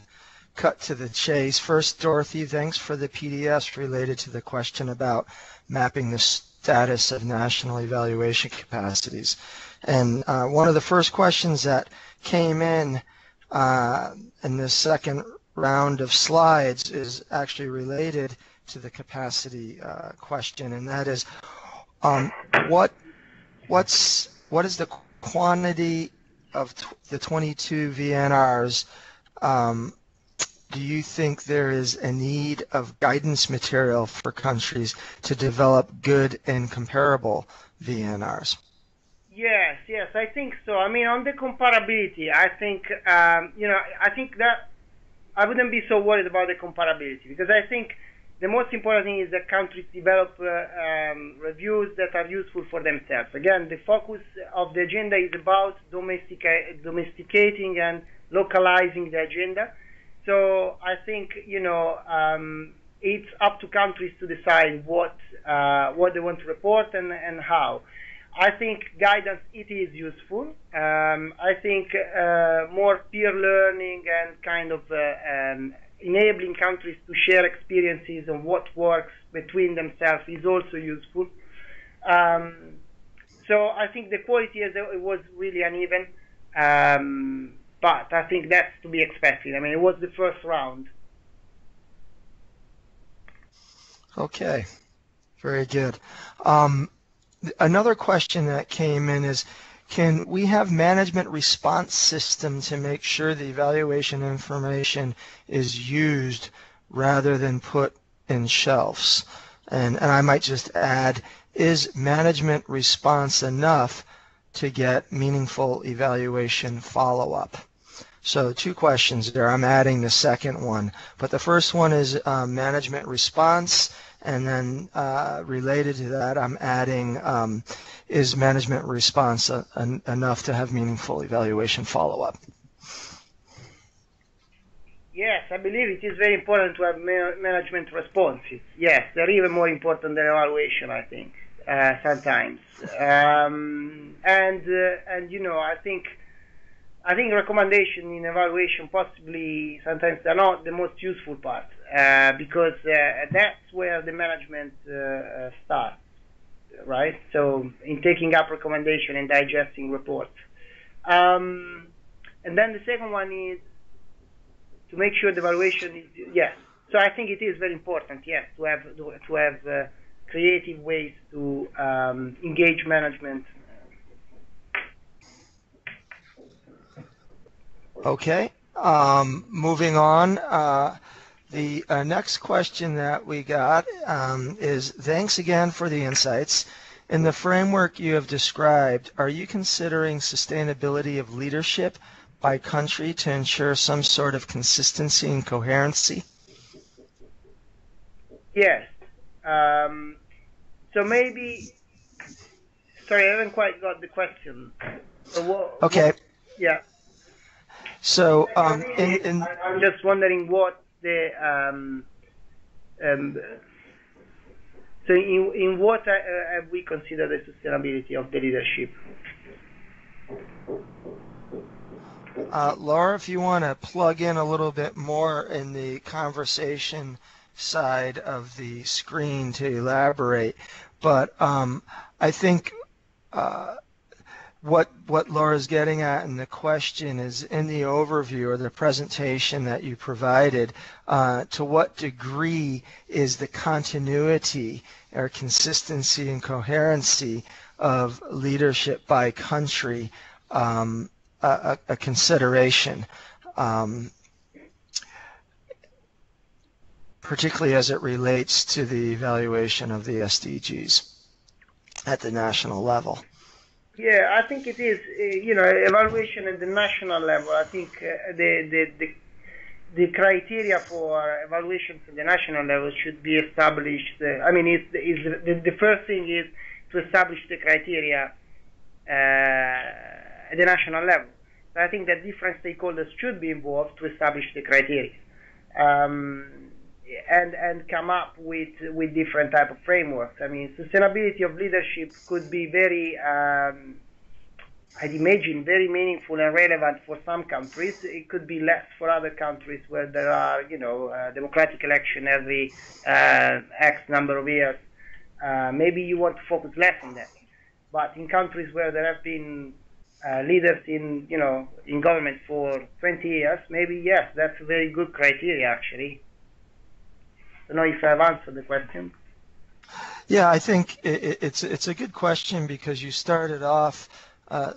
cut to the chase. First, Dorothy, thanks for the PDFs related to the question about mapping the status of national evaluation capacities. And one of the first questions that came in the second round of slides is actually related to the capacity question, and that is, what is the quantity of the 22 VNRs? Do you think there is a need of guidance material for countries to develop good and comparable VNRs? Yes, I think so. I mean, on the comparability, I think, I think that I wouldn't be so worried about the comparability, because I think the most important thing is that countries develop reviews that are useful for themselves. Again, the focus of the agenda is about domesticating and localizing the agenda. So I think, it's up to countries to decide what they want to report and how. I think guidance, it is useful. I think more peer learning and kind of enabling countries to share experiences on what works between themselves is also useful. So I think the quality it was really uneven. But I think that's to be expected. I mean, it was the first round. Okay, very good. Another question that came in is, can we have management response system to make sure the evaluation information is used rather than put in shelves? And I might just add, is management response enough to get meaningful evaluation follow-up? So 2 questions there. I'm adding the second one. But the first one is management response, and then related to that, I'm adding, is management response enough to have meaningful evaluation follow-up? Yes, I believe it is very important to have management responses. Yes, they're even more important than evaluation, I think, sometimes. I think recommendation in evaluation possibly sometimes they're not the most useful part because that's where the management starts, right? So in taking up recommendation and digesting reports. And then the second one is to make sure the evaluation is, yes. So I think it is very important, yes, to have creative ways to engage management. Okay. Moving on. The next question that we got is, thanks again for the insights. In the framework you have described, are you considering sustainability of leadership by country to ensure some sort of consistency and coherency? Yes. So maybe, sorry, I haven't quite got the question. So Okay. yeah. So I'm just wondering what the so in what have we considered the sustainability of the leadership? Laura, if you want to plug in a little bit more in the conversation side of the screen to elaborate, but I think what Laura's getting at in the question is, in the overview or the presentation that you provided, to what degree is the continuity or consistency and coherency of leadership by country a consideration, particularly as it relates to the evaluation of the SDGs at the national level? Yeah, I think it is, evaluation at the national level. I think the criteria for evaluation at the national level should be established. The first thing is to establish the criteria at the national level. So I think that different stakeholders should be involved to establish the criteria and come up with different type of frameworks. I mean, sustainability of leadership could be very, I'd imagine, very meaningful and relevant for some countries. It could be less for other countries where there are, democratic election every X number of years. Maybe you want to focus less on that. But in countries where there have been leaders in government for 20 years, maybe yes, that's a very good criteria actually. I don't know if I've answered the question. Yeah, I think it's a good question because you started off,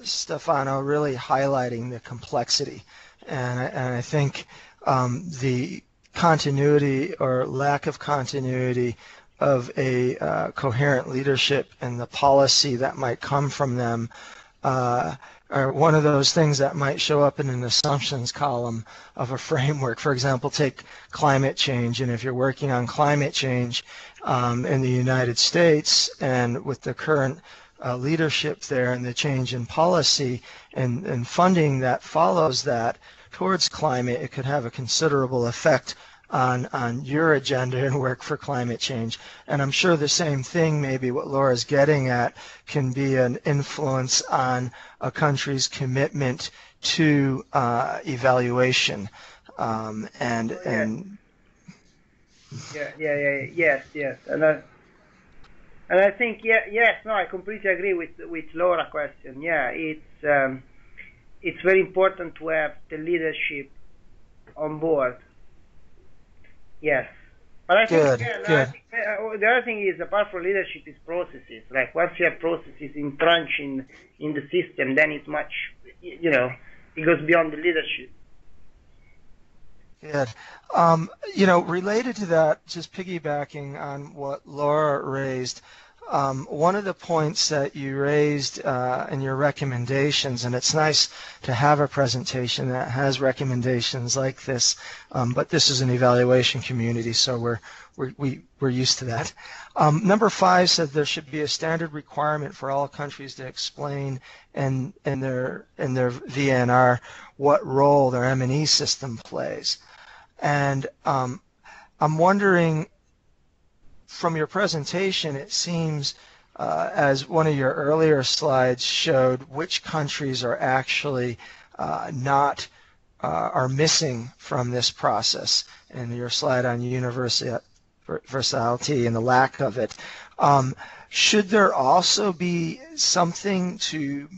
Stefano, really highlighting the complexity, and I think the continuity or lack of continuity of a coherent leadership and the policy that might come from them are one of those things that might show up in an assumptions column of a framework. For example, take climate change, and if you're working on climate change in the United States and with the current leadership there and the change in policy and funding that follows that towards climate, it could have a considerable effect on your agenda and work for climate change. And I'm sure the same thing, maybe what Laura's getting at, can be an influence on a country's commitment to evaluation Yes, and I think I completely agree with Laura's question. Yeah, it's very important to have the leadership on board. Yes, but I think, good. The other thing is, apart from leadership, is processes. Like once you have processes entrenched in the system, then it's much, it goes beyond the leadership. Good. Related to that, just piggybacking on what Laura raised, one of the points that you raised in your recommendations, and it's nice to have a presentation that has recommendations like this, but this is an evaluation community, so we're used to that. Number 5 said there should be a standard requirement for all countries to explain in their VNR what role their M&E system plays. And I'm wondering, from your presentation, it seems as one of your earlier slides showed, which countries are actually are missing from this process, and your slide on universality and the lack of it. Should there also be something to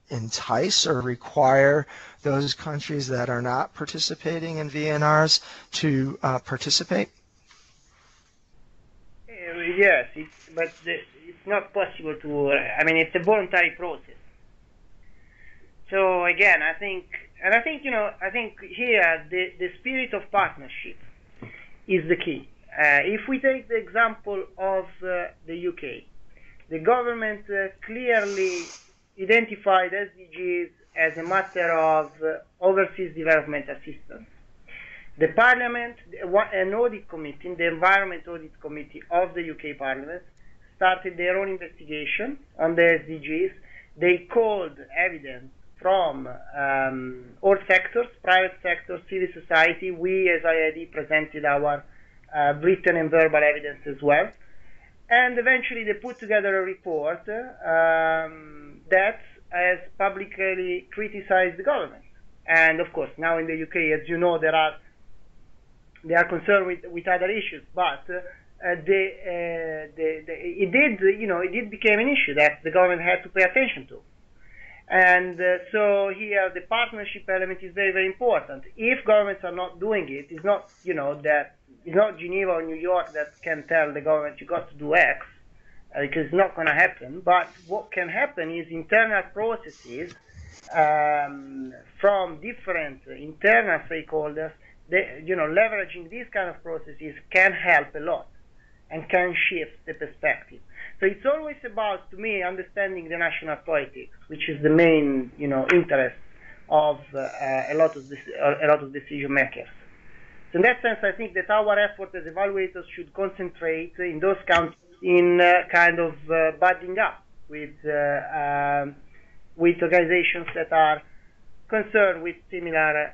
entice or require those countries that are not participating in VNRs to participate? Yes, but it's not possible to, it's a voluntary process. So again, I think And I think, I think here the spirit of partnership is the key. If we take the example of the UK, the government clearly identified SDGs as a matter of overseas development assistance. The Parliament, an audit committee, the Environment Audit Committee of the UK Parliament, started their own investigation on the SDGs. They called evidence from all sectors, private sector, civil society. We as IIED presented our written and verbal evidence as well. And eventually they put together a report that has publicly criticized the government. And of course, now in the UK, as you know, they are concerned with other issues, but it did become an issue that the government had to pay attention to. And so here the partnership element is very, very important. If governments are not doing it, it's not, that it's not Geneva or New York that can tell the government you got to do X, because it's not going to happen. But what can happen is internal processes from different internal stakeholders. Leveraging these kind of processes can help a lot and can shift the perspective. So it's always about, to me, understanding the national politics, which is the main, interest of a lot of decision makers. So in that sense, I think that our effort as evaluators should concentrate in those countries in kind of budding up with organizations that are concerned with similar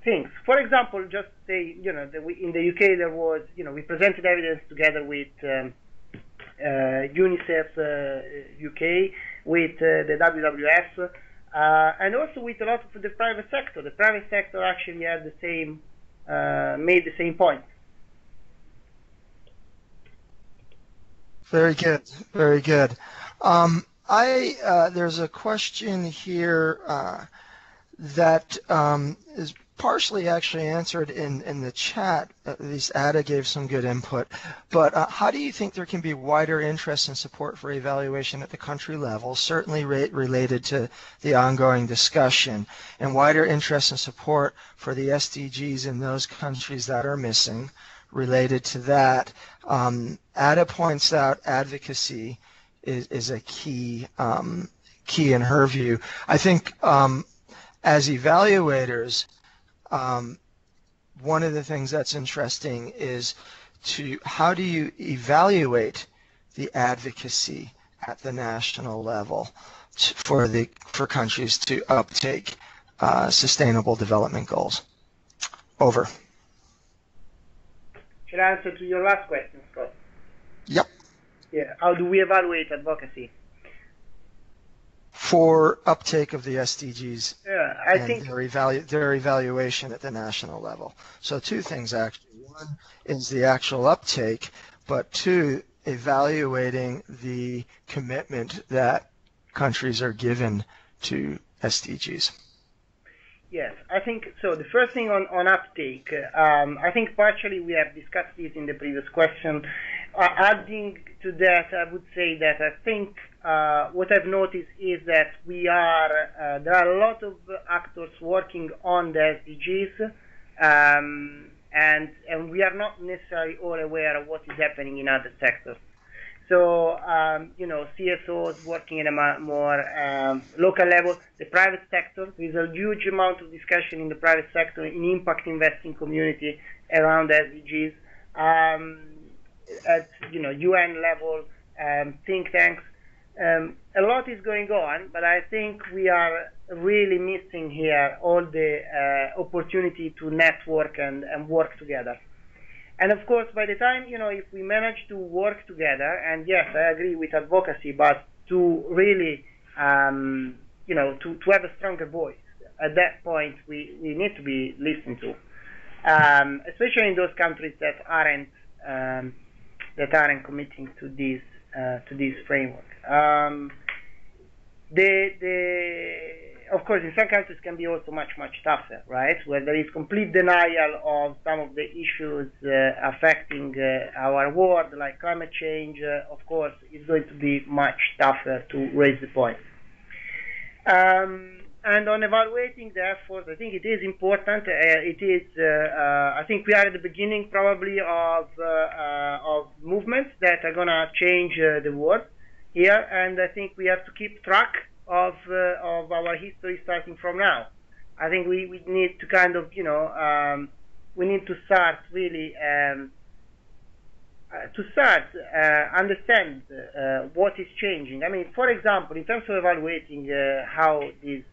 things. For example, just say, in the UK there was, we presented evidence together with UNICEF UK, with the WWF, and also with a lot of the private sector. The private sector actually had the same, made the same point. Very good, very good. There's a question here that is partially actually answered in the chat. At least Ada gave some good input. But how do you think there can be wider interest and support for evaluation at the country level, certainly related to the ongoing discussion, and wider interest and support for the SDGs in those countries that are missing related to that? Ada points out advocacy is a key in her view. I think as evaluators, one of the things that's interesting is how do you evaluate the advocacy at the national level for countries to uptake sustainable development goals? Over. Should I answer to your last question, Scott? Yep. Yeah. How do we evaluate advocacy? For uptake of the SDGs, yeah, I think their evaluation at the national level. So two things actually. One is the actual uptake, but two, evaluating the commitment that countries are given to SDGs. Yes, I think so. The first thing on uptake, I think partially we have discussed this in the previous question. Adding to that, I would say that I think what I've noticed is that there are a lot of actors working on the SDGs, and we are not necessarily all aware of what is happening in other sectors. So, CSOs working at a more local level, the private sector, there's a huge amount of discussion in the private sector, in impact investing community around SDGs, at UN level, think tanks. A lot is going on, but I think we are really missing here all the opportunity to network and work together. And of course, by the time, if we manage to work together, and yes, I agree with advocacy, but to really, to have a stronger voice, at that point, we need to be listened to, especially in those countries that aren't committing to this framework. Of course, in some countries can be also much, much tougher, right? Where there is complete denial of some of the issues affecting our world, like climate change, of course, it's going to be much tougher to raise the point. And on evaluating the efforts, I think it is important. I think we are at the beginning probably of movements that are going to change the world here, and I think we have to keep track of our history starting from now. I think we need to kind of, we need to start really understand what is changing. I mean, for example, in terms of evaluating how this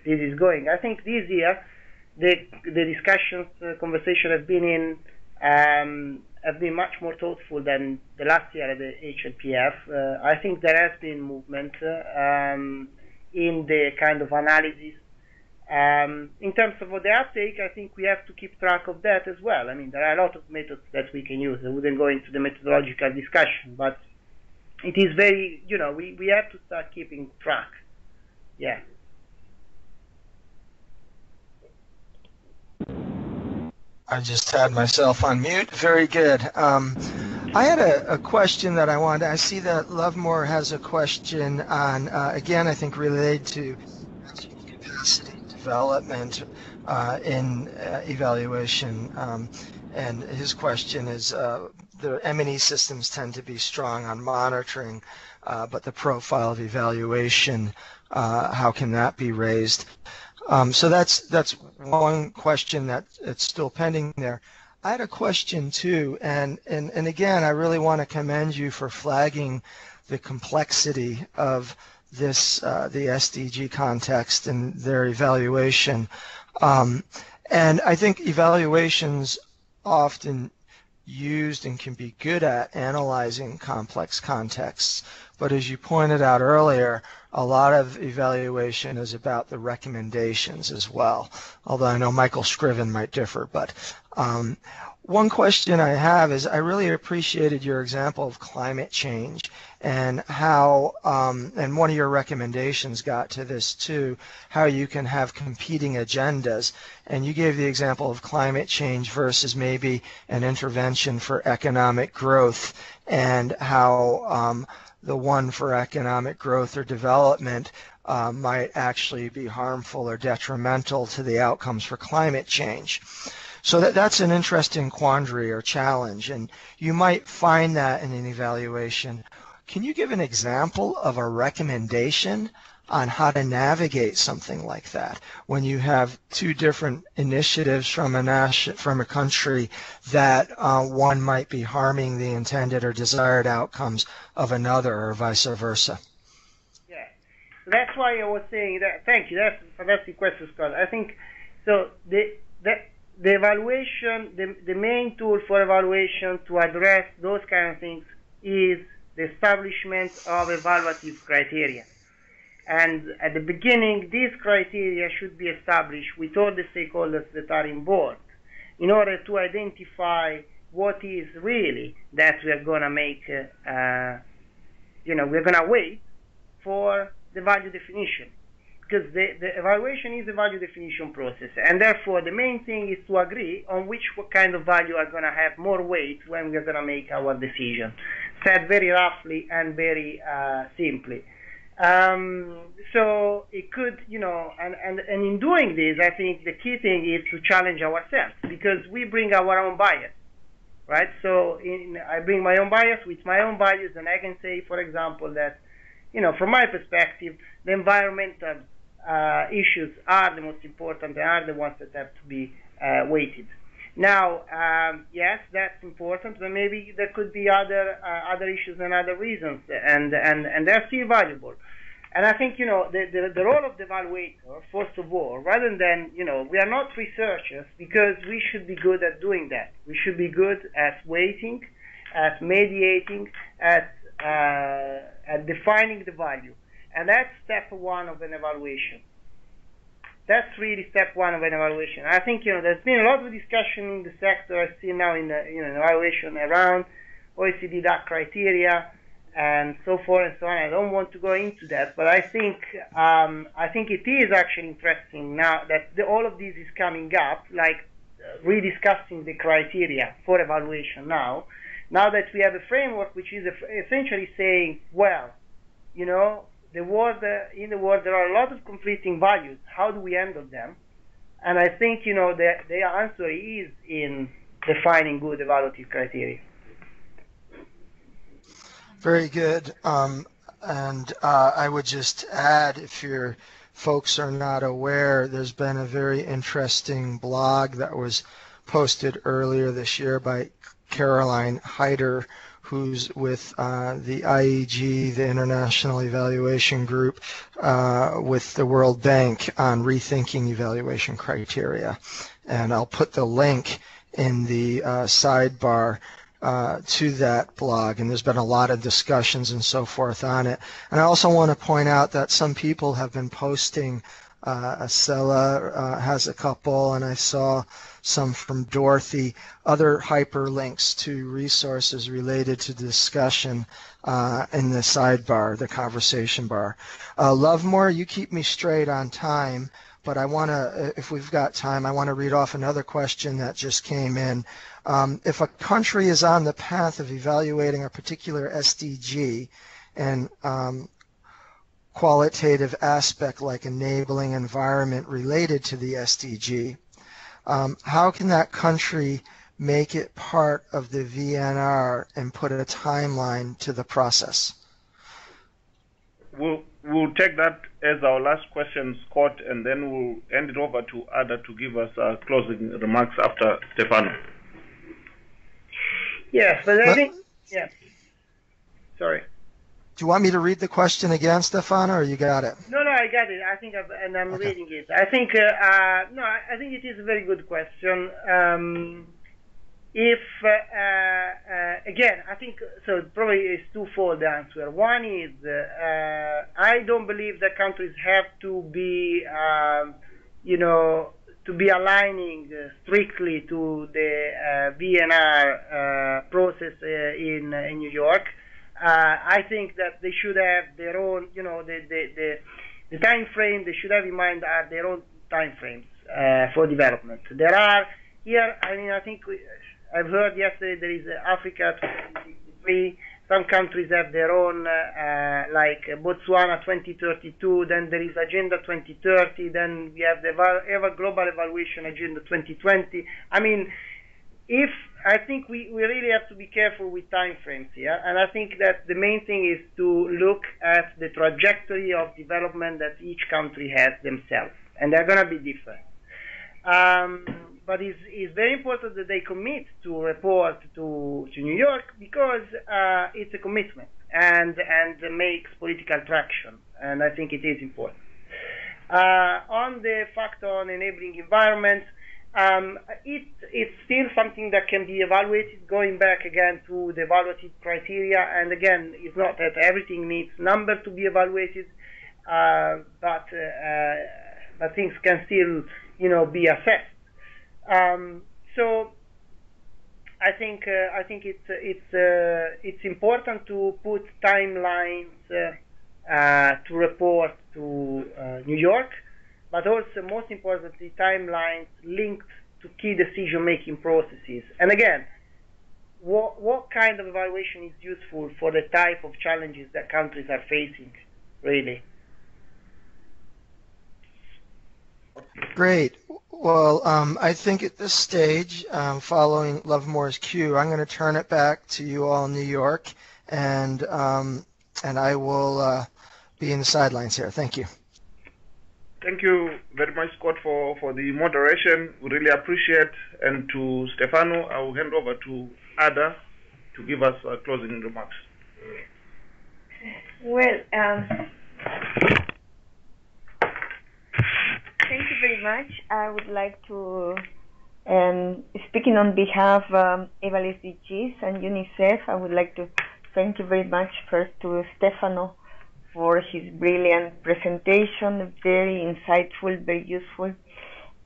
is going, I think this year the discussions, conversation have been much more thoughtful than the last year at the HLPF. I think there has been movement in the kind of analysis. In terms of the uptake, I think we have to keep track of that as well. I mean, there are a lot of methods that we can use. I wouldn't go into the methodological discussion, but it is very, we have to start keeping track. Yeah. I just had myself on mute. Very good. I had a question that I see that Lovemore has a question on, again, I think related to capacity development in evaluation. And his question is, the M&E systems tend to be strong on monitoring, but the profile of evaluation, how can that be raised? So that's one question that it's still pending there. I had a question too, and again, I really want to commend you for flagging the complexity of this the SDG context and their evaluation. And I think evaluations often used and can be good at analyzing complex contexts. But as you pointed out earlier, a lot of evaluation is about the recommendations as well, although I know Michael Scriven might differ. But one question I have is, I really appreciated your example of climate change and how, and one of your recommendations got to this too, how you can have competing agendas. And you gave the example of climate change versus maybe an intervention for economic growth, and how the one for economic growth or development might actually be harmful or detrimental to the outcomes for climate change. So that's an interesting quandary or challenge, and you might find that in an evaluation. Can you give an example of a recommendation on how to navigate something like that when you have two different initiatives from a country that one might be harming the intended or desired outcomes of another, or vice versa? Yeah, so that's why I was saying that. Thank you. That's a fantastic question, Scott. I think so. The evaluation, the main tool for evaluation to address those kind of things is the establishment of evaluative criteria. And at the beginning, these criteria should be established with all the stakeholders that are involved in order to identify what is really that we are going to make, we're going to wait for the value definition. Because the evaluation is a value definition process, and therefore the main thing is to agree on what kind of value are going to have more weight when we're going to make our decision, said very roughly and very simply. So it could, and in doing this, I think the key thing is to challenge ourselves, because we bring our own bias, right? So I bring my own bias with my own values, and I can say, for example, that, from my perspective, the environmental issues are the most important. They are the ones that have to be weighted. Now, yes, that's important, but maybe there could be other issues and other reasons, and they're still valuable. And I think, the role of the evaluator, first of all, rather than, we are not researchers, because we should be good at doing that. We should be good at weighting, at mediating, at defining the value. And that's step one of an evaluation. That's really step one of an evaluation. I think, there's been a lot of discussion in the sector. I see now in evaluation around OECD DAC criteria and so forth and so on. I don't want to go into that, but I think it is actually interesting now that all of this is coming up, like rediscussing the criteria for evaluation now that we have a framework which is essentially saying, well, in the world there are a lot of conflicting values. How do we handle them? And I think the answer is in defining good evaluative criteria. Very good. And I would just add, if your folks are not aware, there's been a very interesting blog that was posted earlier this year by Caroline Heider, who's with the IEG, the International Evaluation Group, with the World Bank on rethinking evaluation criteria. And I'll put the link in the sidebar to that blog, and there's been a lot of discussions and so forth on it. And I also want to point out that some people have been posting, Acela has a couple, and I saw some from Dorothy, other hyperlinks to resources related to discussion in the sidebar, the conversation bar. Lovemore, you keep me straight on time, but I want to, if we've got time, I want to read off another question that just came in. If a country is on the path of evaluating a particular SDG and qualitative aspect like enabling environment related to the SDG, how can that country make it part of the VNR and put a timeline to the process? We'll take that as our last question, Scott, and then we'll hand it over to Ada to give us closing remarks after Stefano. Yes, but I think, yeah. Sorry. Do you want me to read the question again, Stefano, or you got it? No, I got it. I think I'm okay. reading it. I think I think it is a very good question. Again, I think so. Probably it's twofold answer. One is I don't believe that countries have to be, to be aligning strictly to the VNR process in New York. I think that they should have their own, the time frame they should have in mind are their own time frames for development. There are here, I think I've heard yesterday there is Africa 2063. Some countries have their own, like Botswana 2032, then there is Agenda 2030, then we have the Ever Global Evaluation Agenda 2020. I think we really have to be careful with time frames here, and I think that the main thing is to look at the trajectory of development that each country has themselves, and they're going to be different. But it's very important that they commit to report to New York, because it's a commitment and makes political traction, and I think it is important. On the factor on enabling environment, it's still something that can be evaluated, going back again to the evaluative criteria, and again, it's not that everything needs number to be evaluated, but things can still, be assessed. So I think it's important to put timelines to report to New York, but also, most importantly, timelines linked to key decision-making processes. And again, what kind of evaluation is useful for the type of challenges that countries are facing, really? Great. Well, I think at this stage, following Lovemore's cue, I'm going to turn it back to you all in New York, and I will be in the sidelines here. Thank you. Thank you very much, Scott, for the moderation. We really appreciate. And to Stefano, I will hand over to Ada to give us closing remarks. Well, thank you very much. I would like to, speaking on behalf of EvalSDGs and UNICEF, I would like to thank you very much first to Stefano for his brilliant presentation, very insightful, very useful.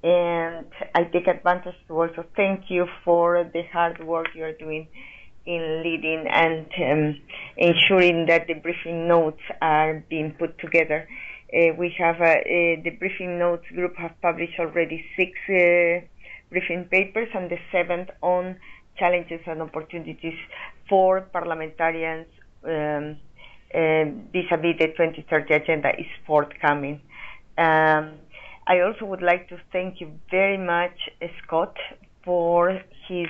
And I take advantage to also thank you for the hard work you are doing in leading and ensuring that the briefing notes are being put together. We have the briefing notes group have published already 6 briefing papers, and the 7th on challenges and opportunities for parliamentarians vis-a-vis the 2030 agenda is forthcoming. I also would like to thank you very much, Scott, for his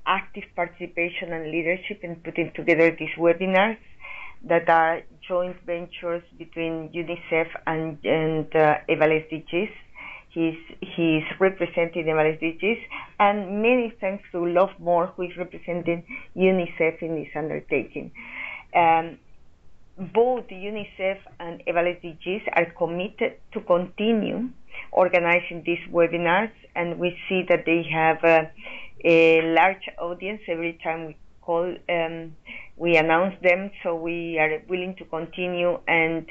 active participation and leadership in putting together these webinars that are joint ventures between UNICEF and EVAL SDGs. He's representing EVAL SDGs, and many thanks to Love More, who is representing UNICEF in this undertaking. Both UNICEF and EVAL SDGs are committed to continue organizing these webinars, and we see that they have a large audience every time we call, we announce them, so we are willing to continue, and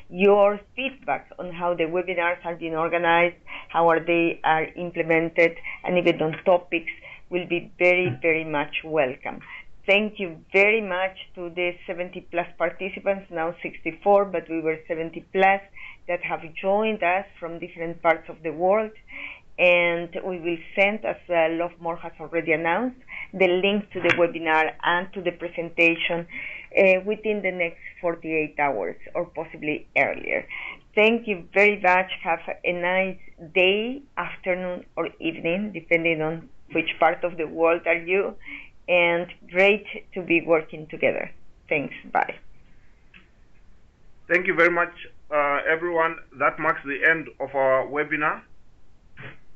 your feedback on how the webinars are being organized, how they are implemented, and even on topics will be very, very much welcome. Thank you very much to the 70 plus participants, now 64, but we were 70 plus, that have joined us from different parts of the world. And we will send, as Love More has already announced, the link to the webinar and to the presentation within the next 48 hours or possibly earlier. Thank you very much. Have a nice day, afternoon, or evening, depending on which part of the world are you. And great to be working together. Thanks. Bye. Thank you very much, everyone. That marks the end of our webinar.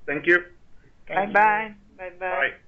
Thank you. Bye-bye. Bye-bye. Bye.